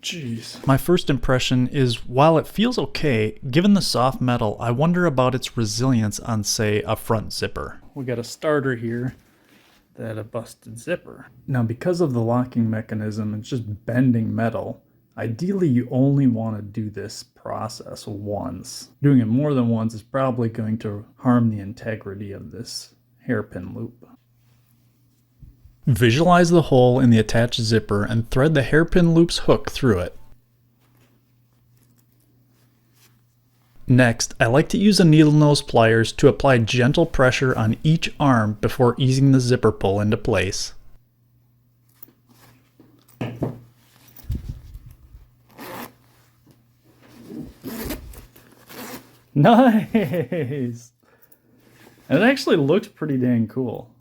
Jeez. My first impression is, while it feels okay, given the soft metal, I wonder about its resilience on, say, a front zipper. We got a starter here that had a busted zipper. Now, because of the locking mechanism, it's just bending metal. Ideally, you only want to do this process once. Doing it more than once is probably going to harm the integrity of this hairpin loop. Visualize the hole in the attached zipper and thread the hairpin loop's hook through it. Next, I like to use a needle nose pliers to apply gentle pressure on each arm before easing the zipper pull into place. Nice! And it actually looks pretty dang cool.